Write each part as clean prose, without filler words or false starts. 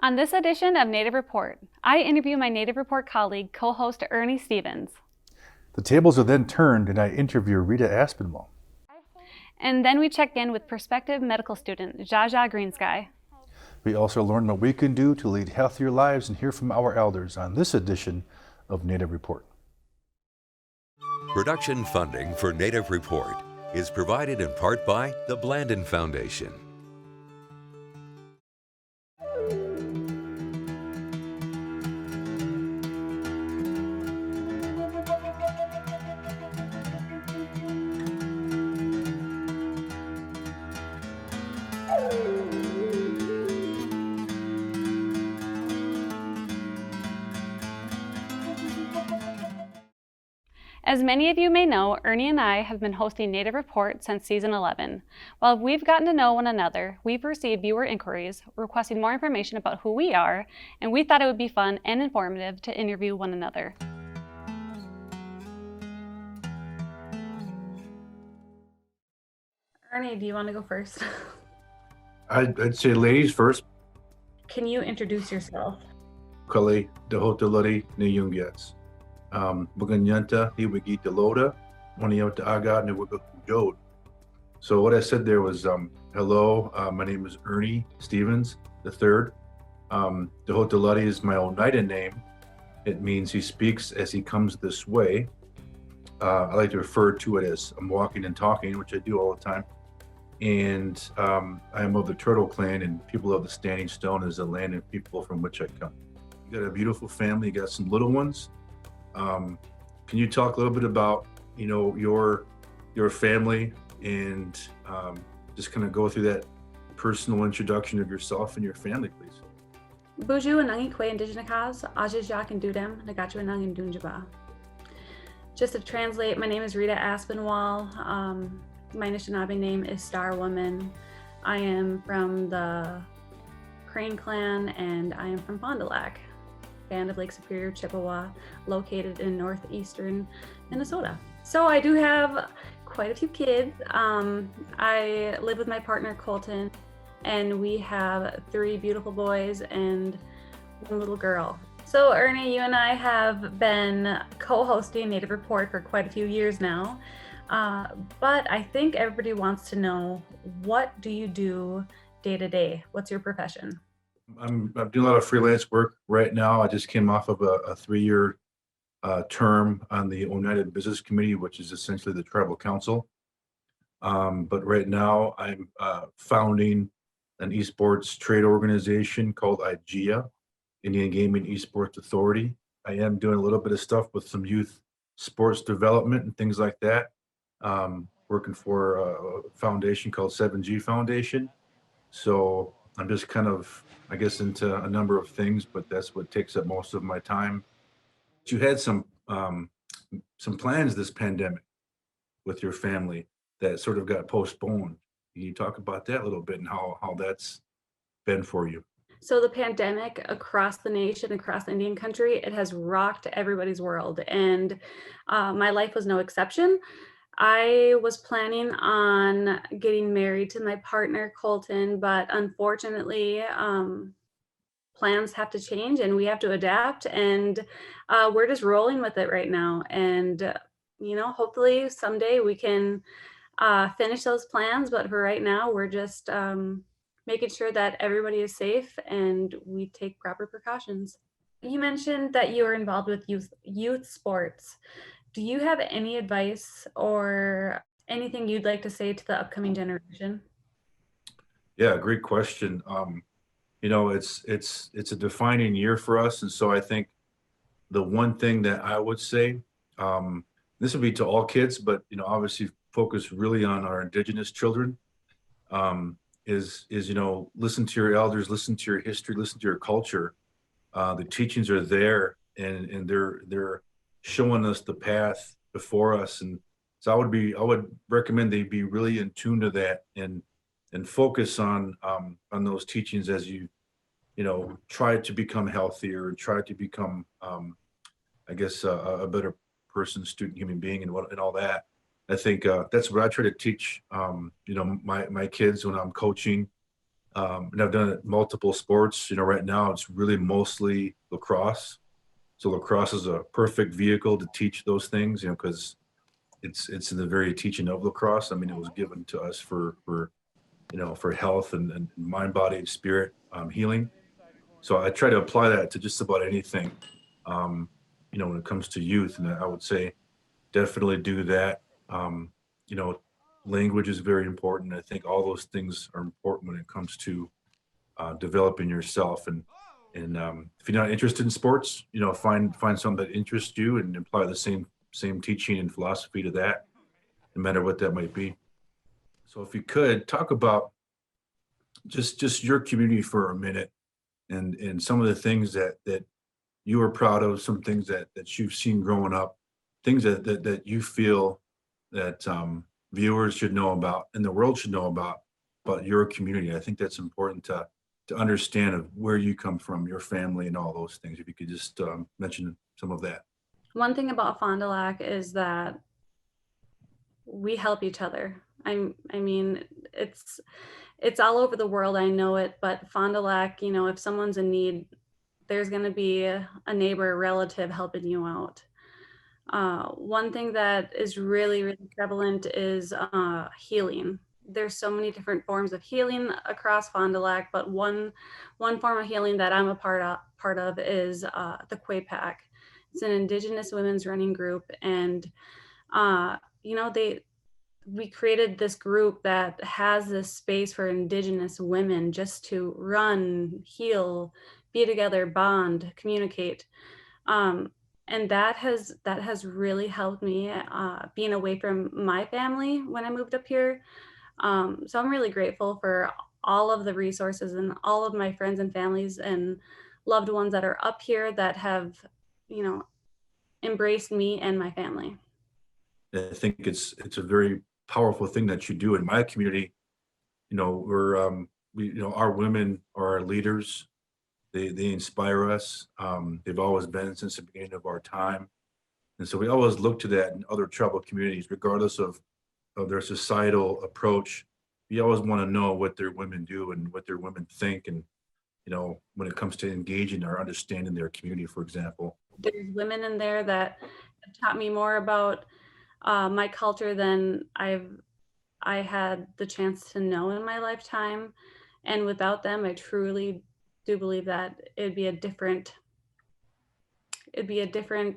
On this edition of Native Report, I interview my Native Report colleague, co-host Ernie Stevens. The tables are then turned and I interview Rita Aspinwall. And then we check in with prospective medical student Jaja Greensky. We also learn what we can do to lead healthier lives and hear from our elders on this edition of Native Report. Production funding for Native Report is provided in part by the Blandin Foundation. As many of you may know, Ernie and I have been hosting Native Report since season 11. While we've gotten to know one another, we've received viewer inquiries requesting more information about who we are, and we thought it would be fun and informative to interview one another. Ernie, do you want to go first? I'd say ladies first. Can you introduce yourself? Kali Dahotalari Niyungyats. Buganyanta, he wigita loda, Waniota Aga, Niwagajod. So what I said there was, hello, my name is Ernie Stevens, the third. Dahotalari is my Oneida name. It means he speaks as he comes this way. I like to refer to it as I'm walking and talking, which I do all the time. And I am of the Turtle Clan, and people of the Standing Stone is the land and people from which I come. You got a beautiful family, you got some little ones. Can you talk a little bit about, your family and just kind of go through that personal introduction of yourself and your family, please? Buju anangi kwe indigenous ajijak and dudem nagachu anang and dunjaba. Just to translate, my name is Rita Aspinwall. My Anishinaabe name is Star Woman. I am from the Crane Clan and I am from Fond du Lac, Band of Lake Superior, Chippewa, located in northeastern Minnesota. So I do have quite a few kids. I live with my partner Colton, and we have 3 beautiful boys and 1 little girl. So Ernie, you and I have been co-hosting Native Report for quite a few years now, but I think everybody wants to know, what do you do day to day? What's your profession? I'm doing a lot of freelance work right now. I just came off of a 3-year term on the Oneida Business Committee, which is essentially the tribal council. But right now I'm founding an esports trade organization called IGEA, Indian Gaming Esports Authority. I am doing a little bit of stuff with some youth sports development and things like that. Working for a foundation called 7G Foundation. So I'm just kind of, I guess, into a number of things, but that's what takes up most of my time. You had some plans this pandemic with your family that sort of got postponed. Can you talk about that a little bit and how that's been for you? So the pandemic across the nation, across Indian country, it has rocked everybody's world, and my life was no exception. I was planning on getting married to my partner, Colton, but unfortunately, plans have to change and we have to adapt, and we're just rolling with it right now. And, hopefully someday we can finish those plans, but for right now, we're just making sure that everybody is safe and we take proper precautions. You mentioned that you are involved with youth sports. Do you have any advice or anything you'd like to say to the upcoming generation? Yeah, great question. It's a defining year for us, and so I think the one thing that I would say, this would be to all kids, but obviously focus really on our Indigenous children, is listen to your elders, listen to your history, listen to your culture. The teachings are there, and they're showing us the path before us. And so I would recommend they be really in tune to that and focus on those teachings as you try to become healthier and try to become I guess a better person, student, human being, and all that. I think that's what I try to teach my kids when I'm coaching. And I've done it multiple sports. Right now it's really mostly lacrosse. So lacrosse is a perfect vehicle to teach those things, because it's in the very teaching of lacrosse. I mean, it was given to us for health and mind, body, and spirit healing. So I try to apply that to just about anything, um, when it comes to youth. And I would say definitely do that. You know, language is very important. I think all those things are important when it comes to developing yourself. And if you're not interested in sports, find something that interests you and apply the same teaching and philosophy to that, no matter what that might be. So if you could talk about just your community for a minute, and some of the things that you are proud of, some things that you've seen growing up, things that you feel that viewers should know about and the world should know about your community. I think that's important to understand of where you come from, your family, and all those things. If you could just mention some of that. One thing about Fond du Lac is that we help each other. I mean, it's all over the world. I know it, but Fond du Lac, if someone's in need, there's going to be a neighbor, a relative helping you out. One thing that is really, really prevalent is healing. There's so many different forms of healing across Fond du Lac, but one form of healing that I'm a part of is the QUAPAC. It's an Indigenous women's running group, and we created this group that has this space for Indigenous women just to run, heal, be together, bond, communicate. And that has really helped me being away from my family when I moved up here. So I'm really grateful for all of the resources and all of my friends and families and loved ones that are up here that have, embraced me and my family. I think it's a very powerful thing that you do in my community. Our women are our leaders. They inspire us. They've always been since the beginning of our time. And so we always look to that in other tribal communities, regardless of their societal approach. We always want to know what their women do and what their women think. And, when it comes to engaging or understanding their community, for example. There's women in there that have taught me more about my culture than I had the chance to know in my lifetime. And without them, I truly do believe that it'd be a different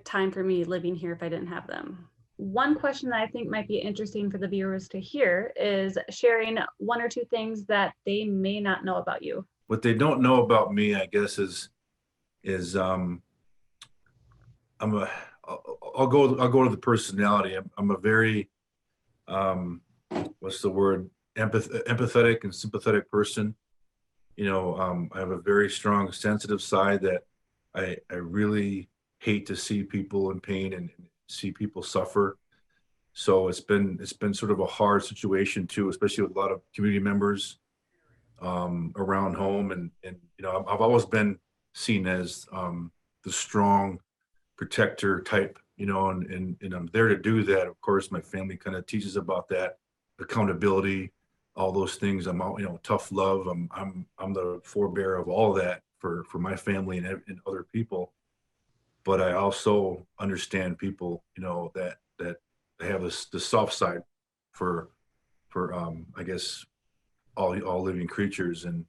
time for me living here if I didn't have them. One question that I think might be interesting for the viewers to hear is sharing one or two things that they may not know about you. What they don't know about me, I guess, is I'll go to the personality. I'm a very what's the word, empathetic and sympathetic person. I have a very strong sensitive side that I really hate to see people in pain and see people suffer. So it's been sort of a hard situation too, especially with a lot of community members around home. And I've always been seen as the strong protector type, and I'm there to do that. Of course, my family kind of teaches about that, accountability, all those things. I'm all, tough love. I'm the forebearer of all that for my family and other people. But I also understand people, that they have the soft side for I guess all living creatures, and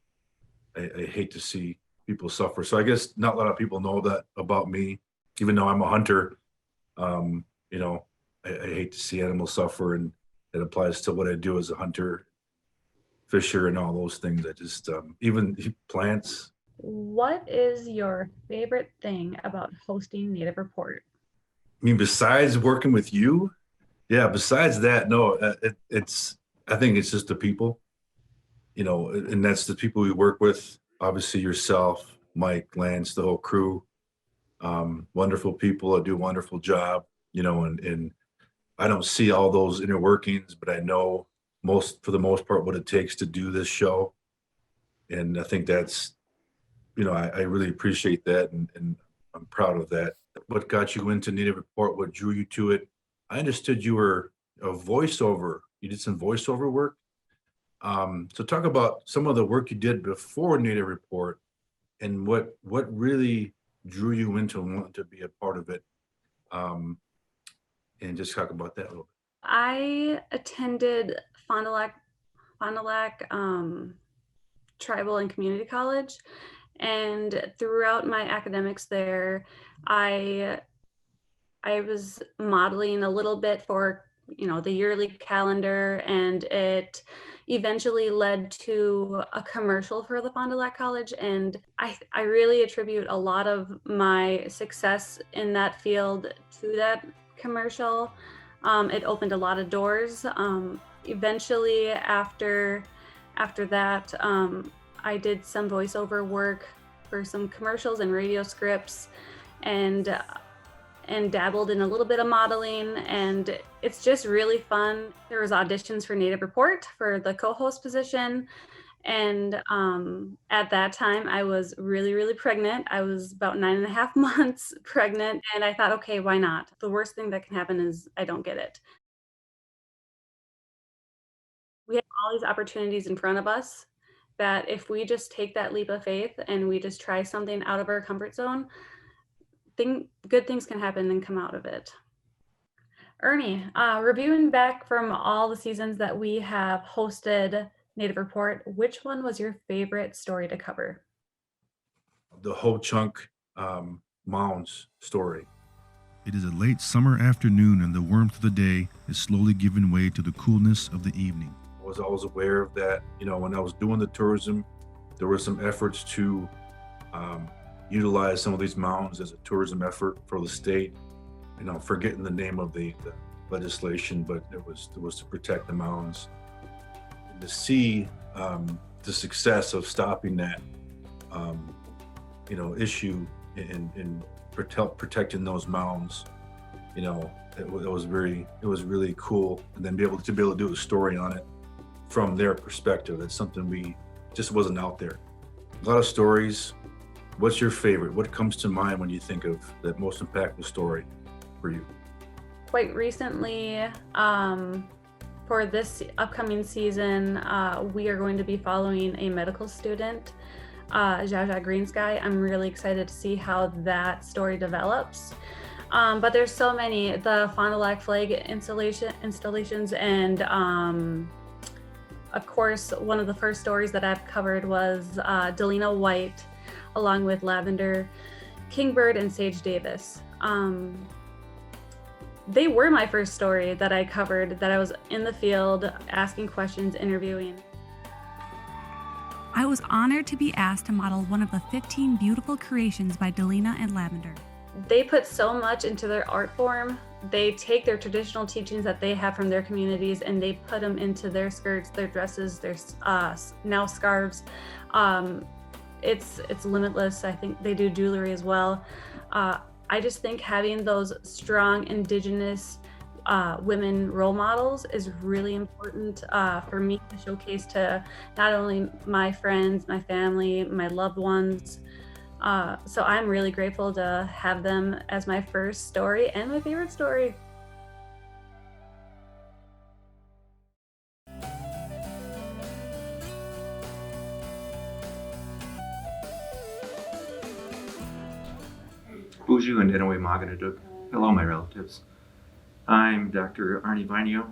I hate to see people suffer. So I guess not a lot of people know that about me, even though I'm a hunter. I hate to see animals suffer, and it applies to what I do as a hunter, fisher, and all those things. I just even plants. What is your favorite thing about hosting Native Report? I mean, besides working with you, yeah. Besides that, no. I think it's just the people, and that's the people we work with. Obviously, yourself, Mike, Lance, the whole crew. Wonderful people that do a wonderful job, and I don't see all those inner workings, but I know for the most part, what it takes to do this show. And I think that's, I really appreciate that, and I'm proud of that. What got you into Native Report? What drew you to it? I understood you were a voiceover. You did some voiceover work. So talk about some of the work you did before Native Report and what really drew you into wanting to be a part of it. Um, and just talk about that a little bit. I attended Fond du Lac Tribal and Community College, and throughout my academics there, I I was modeling a little bit for, the yearly calendar, and it eventually led to a commercial for the Fond du Lac College. And I really attribute a lot of my success in that field to that commercial. It opened a lot of doors. Eventually, after that, I did some voiceover work for some commercials and radio scripts, and dabbled in a little bit of modeling, and it's just really fun. There was auditions for Native Report for the co-host position, and at that time I was really, really pregnant. I was about 9.5 months pregnant, and I thought, okay, why not? The worst thing that can happen is I don't get it. We have all these opportunities in front of us that if we just take that leap of faith and we just try something out of our comfort zone, good things can happen and come out of it. Ernie, reviewing back from all the seasons that we have hosted Native Report, which one was your favorite story to cover? The whole chunk mounds story. It is a late summer afternoon, and the warmth of the day is slowly giving way to the coolness of the evening. I was always aware of that. When I was doing the tourism, there were some efforts to utilize some of these mounds as a tourism effort for the state. Forgetting the name of the legislation, but it was to protect the mounds. And to see the success of stopping that, issue in protecting those mounds, it was really cool. And then be able to do a story on it from their perspective. It's something we just wasn't out there. A lot of stories. What's your favorite? What comes to mind when you think of that most impactful story for you? Quite recently, for this upcoming season, we are going to be following a medical student, Jaja Greensky. I'm really excited to see how that story develops. But there's so many, the Fond du Lac flag installations, and of course, one of the first stories that I've covered was Delina White, along with Lavender Kingbird and Sage Davis. They were my first story that I covered, that I was in the field asking questions, interviewing. I was honored to be asked to model one of the 15 beautiful creations by Delina and Lavender. They put so much into their art form. They take their traditional teachings that they have from their communities and they put them into their skirts, their dresses, their now scarves. It's limitless. I think they do jewelry as well. I just think having those strong Indigenous women role models is really important for me to showcase to not only my friends, my family, my loved ones. So I'm really grateful to have them as my first story and my favorite story. Buju and Denaway Maganaduk. Hello, my relatives. I'm Dr. Ernie Stevens,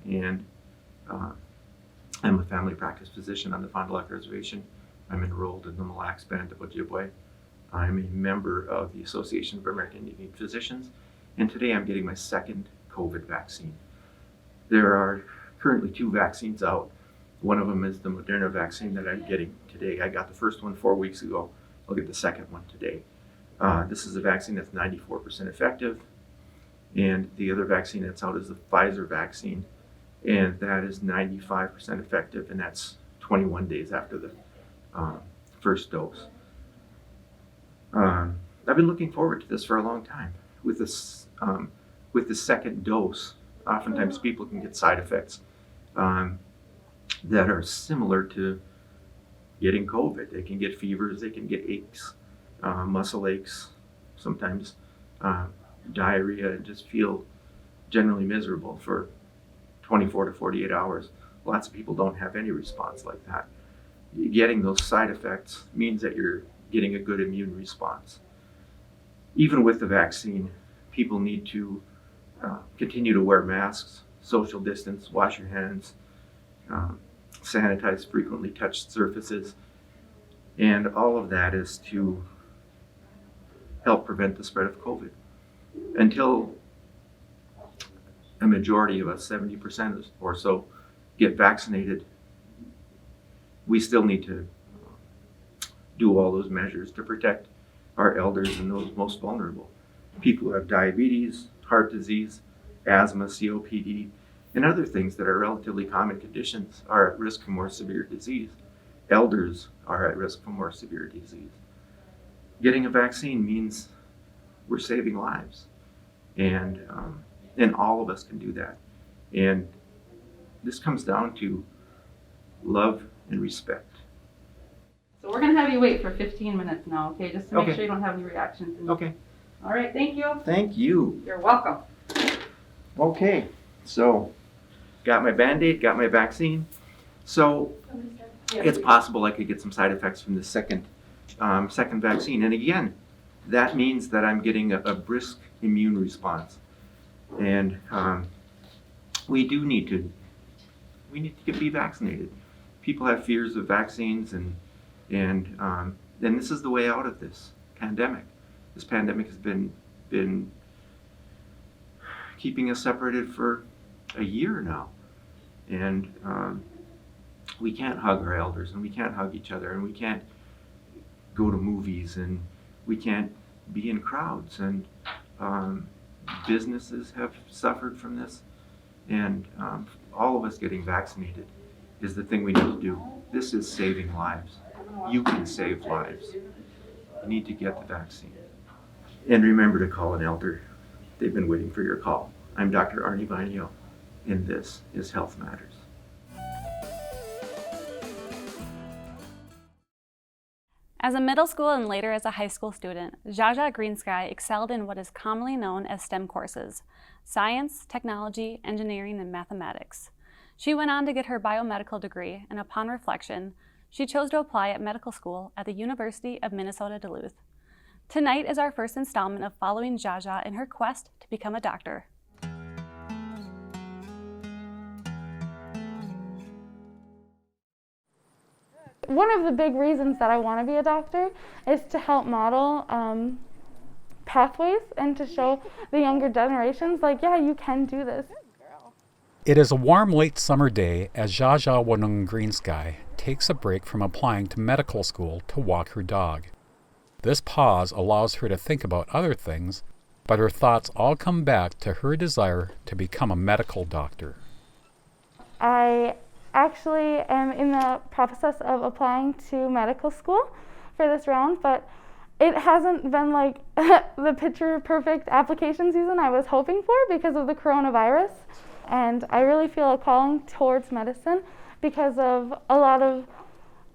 and I'm a family practice physician on the Fond du Lac Reservation. I'm enrolled in the Mille Lacs Band of Ojibwe. I'm a member of the Association of American Indian Physicians, and today I'm getting my second COVID vaccine. There are currently 2 vaccines out. One of them is the Moderna vaccine that I'm getting today. I got the first one 4 weeks ago. I'll get the second one today. This is a vaccine that's 94% effective, and the other vaccine that's out is the Pfizer vaccine, and that is 95% effective, and that's 21 days after the first dose. I've been looking forward to this for a long time. With the second dose, oftentimes people can get side effects that are similar to getting COVID. They can get fevers, they can get aches, muscle aches, sometimes diarrhea, and just feel generally miserable for 24 to 48 hours. lots of people don't have any response like that. Getting those side effects means that you're getting a good immune response. Even with the vaccine, people need to continue to wear masks, social distance, wash your hands, sanitize frequently touched surfaces, and all of that is to help prevent the spread of COVID. Until a majority of us, 70% or so, get vaccinated, we still need to do all those measures to protect our elders and those most vulnerable. People who have diabetes, heart disease, asthma, COPD, and other things that are relatively common conditions are at risk for more severe disease. Elders are at risk for more severe disease. Getting a vaccine means we're saving lives, and all of us can do that. And this comes down to love and respect. So we're gonna have you wait for 15 minutes now, okay? Just to make Okay. sure you don't have any reactions. Okay. All right, thank you. Thank you. You're welcome. Okay, so got my Band-Aid, got my vaccine. So it's possible I could get some side effects from the second vaccine. And again, that means that I'm getting a brisk immune response. And we need to be vaccinated. People have fears of vaccines, and this is the way out of this pandemic. This pandemic has been keeping us separated for a year now, and we can't hug our elders, and we can't hug each other, and we can't go to movies, and we can't be in crowds, and businesses have suffered from this, and all of us getting vaccinated is the thing we need to do. This is saving lives. You can save lives. You need to get the vaccine. And remember to call an elder. They've been waiting for your call. I'm Dr. Ernie Stevens, and this is Health Matters. As a middle school and later as a high school student, Jaja Greensky excelled in what is commonly known as STEM courses: science, technology, engineering, and mathematics. She went on to get her biomedical degree, and upon reflection, she chose to apply at medical school at the University of Minnesota Duluth. Tonight is our first installment of following Jaja in her quest to become a doctor. One of the big reasons that I want to be a doctor is to help model pathways and to show the younger generations, like, yeah, you can do this. It is a warm late summer day as Jaja Wanung Greensky takes a break from applying to medical school to walk her dog. This pause allows her to think about other things, but her thoughts all come back to her desire to become a medical doctor. I actually am in the process of applying to medical school for this round, but it hasn't been like the picture perfect application season I was hoping for because of the coronavirus. And I really feel a calling towards medicine because of a lot of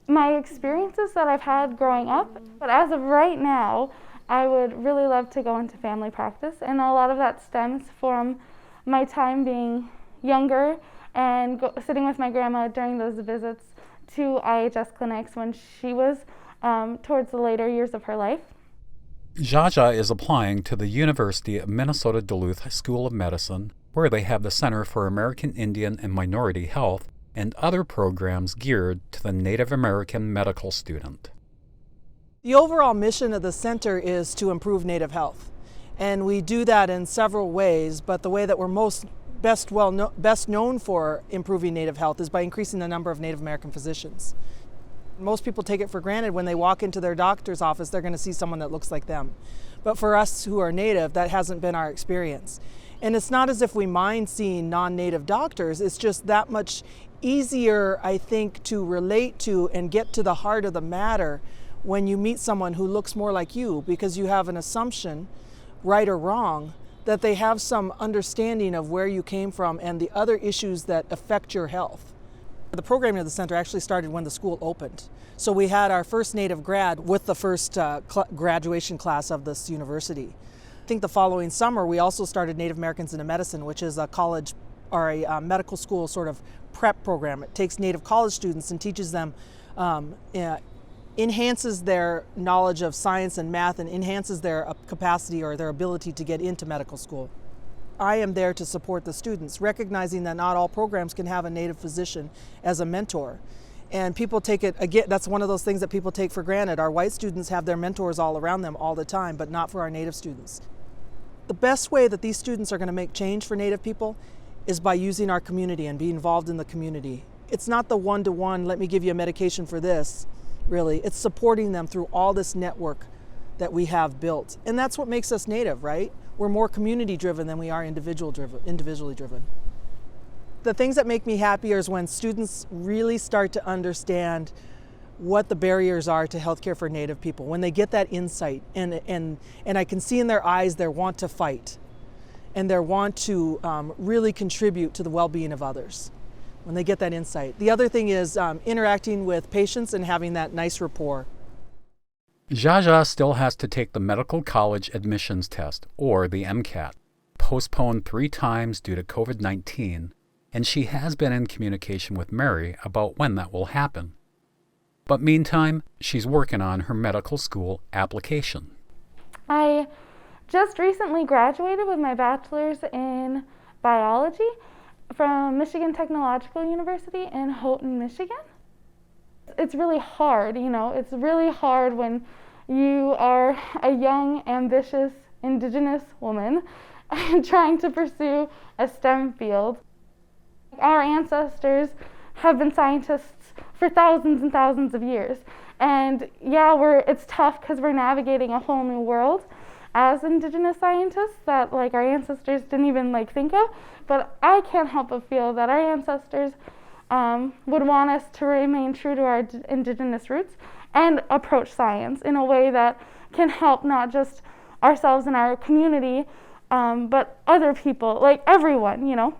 my experiences that I've had growing up. But as of right now, I would really love to go into family practice, and a lot of that stems from my time being younger and sitting with my grandma during those visits to IHS clinics when she was towards the later years of her life. Jaja is applying to the University of Minnesota Duluth School of Medicine, where they have the Center for American Indian and Minority Health and other programs geared to the Native American medical student. The overall mission of the center is to improve Native health, and we do that in several ways, but the way that we're best known for improving Native health is by increasing the number of Native American physicians. Most people take it for granted when they walk into their doctor's office, they're going to see someone that looks like them. But for us who are Native, that hasn't been our experience. And it's not as if we mind seeing non-Native doctors, it's just that much easier, I think, to relate to and get to the heart of the matter when you meet someone who looks more like you, because you have an assumption, right or wrong, that they have some understanding of where you came from and the other issues that affect your health. The programming of the center actually started when the school opened. So we had our first Native grad with the first graduation class of this university. I think the following summer we also started Native Americans into Medicine, which is a college are a medical school sort of prep program. It takes Native college students and teaches them, enhances their knowledge of science and math and enhances their capacity or their ability to get into medical school. I am there to support the students, recognizing that not all programs can have a Native physician as a mentor. And people take it, again, that's one of those things that people take for granted. Our white students have their mentors all around them all the time, but not for our Native students. The best way that these students are going to make change for Native people is by using our community and be involved in the community. It's not the one-to-one, let me give you a medication for this, really. It's supporting them through all this network that we have built. And that's what makes us Native, right? We're more community-driven than we are individually driven. The things that make me happier is when students really start to understand what the barriers are to healthcare for Native people, when they get that insight and I can see in their eyes their want to fight and their want to really contribute to the well-being of others, when they get that insight. The other thing is interacting with patients and having that nice rapport. Jaja still has to take the medical college admissions test, or the MCAT, postponed 3 times due to COVID-19, and she has been in communication with Mary about when that will happen. But meantime, she's working on her medical school application. I just recently graduated with my bachelor's in biology from Michigan Technological University in Houghton, Michigan. It's really hard, it's really hard when you are a young, ambitious, Indigenous woman trying to pursue a STEM field. Our ancestors have been scientists for thousands and thousands of years. And yeah, it's tough because we're navigating a whole new world as Indigenous scientists that our ancestors didn't even think of. But I can't help but feel that our ancestors would want us to remain true to our Indigenous roots and approach science in a way that can help not just ourselves and our community, but other people, everyone,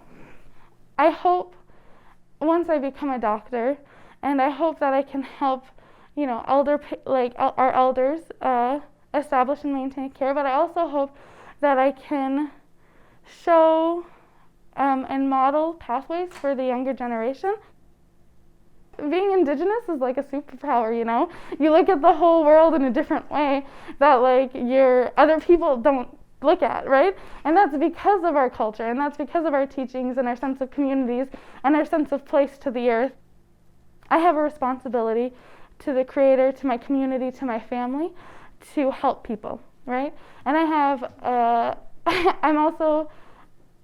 I hope once I become a doctor, and I hope that I can help, our elders establish and maintain care, but I also hope that I can show and model pathways for the younger generation. Being Indigenous is like a superpower, You look at the whole world in a different way that your other people don't look at, right? And that's because of our culture, and that's because of our teachings and our sense of communities and our sense of place to the earth. I have a responsibility to the Creator, to my community, to my family, to help people, right? And I have, I'm also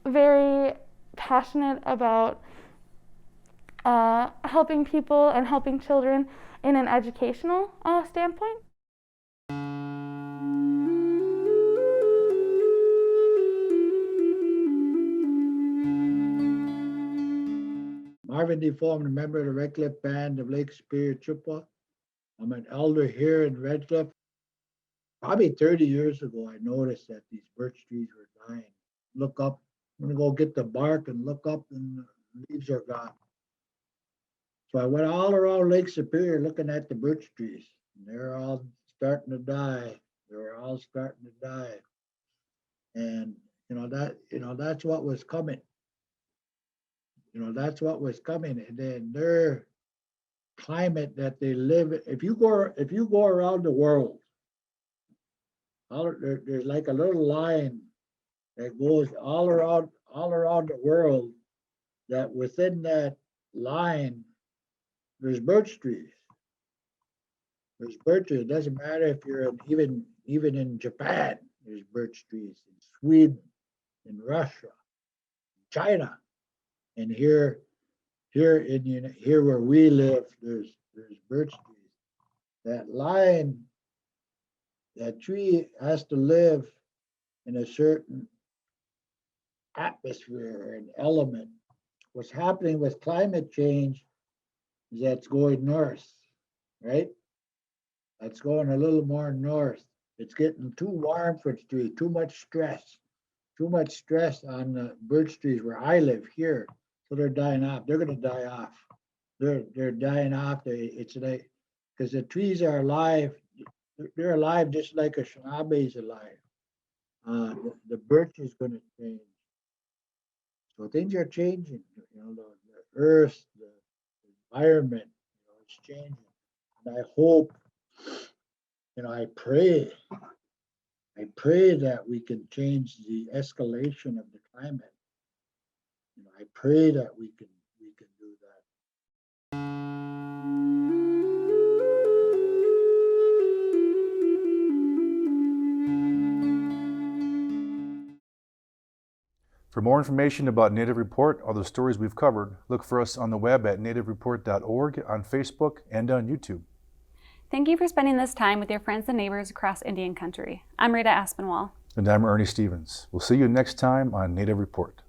very passionate about helping people and helping children in an educational standpoint. Marvin Defoe, I'm a member of the Red Cliff Band of Lake Superior, Chippewa. I'm an elder here in Red Cliff. Probably 30 years ago, I noticed that these birch trees were dying. Look up, I'm gonna go get the bark and look up and the leaves are gone. So I went all around Lake Superior looking at the birch trees. And they're all starting to die. They were all starting to die. And that's what was coming. That's what was coming. And then their climate that they live in, if you go around the world, there's like a little line that goes all around the world, that within that line there's birch trees. There's birch trees. It doesn't matter if you're even in Japan, there's birch trees, in Sweden, in Russia, China. And here where we live, there's birch trees. That line, that tree has to live in a certain atmosphere or an element. What's happening with climate change is that it's going north, right? That's going a little more north. It's getting too warm for the tree, too much stress on the birch trees where I live here. So they're dying off. They're going to die off. They're dying off. It's like, because the trees are alive. They're alive just like a shinabe is alive. The birch is going to change. So things are changing, the earth, the environment, it's changing. And I hope, I pray that we can change the escalation of the climate. I pray that we can do that. For more information about Native Report or the stories we've covered, look for us on the web at nativereport.org, on Facebook, and on YouTube. Thank you for spending this time with your friends and neighbors across Indian Country. I'm Rita Aspinwall. And I'm Ernie Stevens. We'll see you next time on Native Report.